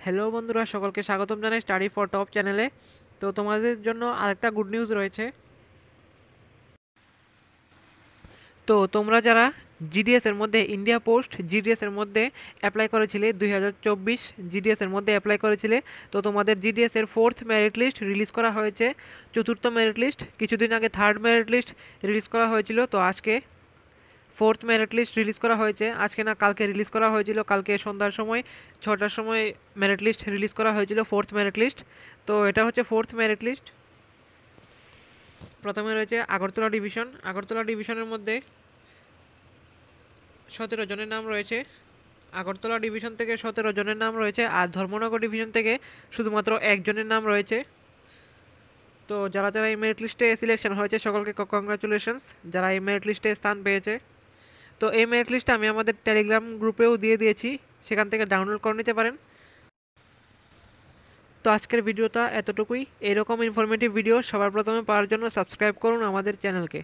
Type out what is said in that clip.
Hello বন্ধুরা, সকলকে স্বাগতম জানাই স্টাডি ফর টপ চ্যানেলে। তো তোমাদের জন্য আরেকটা গুড নিউজ রয়েছে। তো তোমরা যারা জিডিএস এর মধ্যে ইন্ডিয়া পোস্ট জিডিএস এর মধ্যে অ্যাপ্লাই করেছিলে 2024 জিডিএস এর মধ্যে অ্যাপ্লাই করেছিলে, তো তোমাদের জিডিএস এর ফোর্থ মেরিট লিস্ট রিলিজ করা হয়েছে। চতুর্থ মেরিট লিস্ট কিছুদিন আগে থার্ড মেরিট লিস্ট রিলিজ করা হয়েছিল, তো আজকে ফোর্থ মেরিট লিস্ট রিলিজ করা হয়েছে। আজকে না, কালকে রিলিজ করা হয়েছিল। কালকে সন্ধ্যার সময় 6টার সময় মেরিট লিস্ট রিলিজ করা হয়েছিল, ফোর্থ মেরিট লিস্ট। তো এটা হচ্ছে ফোর্থ মেরিট লিস্ট। প্রথমে রয়েছে আগরতলা ডিভিশন। আগরতলা ডিভিশনের মধ্যে 17 জনের নাম রয়েছে। আগরতলা ডিভিশন থেকে 17 জনের নাম রয়েছে, আর ধর্মনগর ডিভিশন থেকে শুধুমাত্র একজনের নাম রয়েছে। তো যারা যারা এই মেরিট লিস্টে সিলেকশন হয়েছে সকলকে কংগ্রাচুলেশনস, যারা এই মেরিট লিস্টে স্থান পেয়েছে। তো এই মেরিট লিস্টটা আমি আমাদের টেলিগ্রাম গ্রুপেও দিয়ে দিয়েছি, সেখান থেকে ডাউনলোড করে নিতে পারেন। তো আজকের ভিডিওটা এতটুকুই। এইরকম ইনফরমেটিভ ভিডিও সবার প্রথমে পাওয়ার জন্য সাবস্ক্রাইব করুন আমাদের চ্যানেলকে।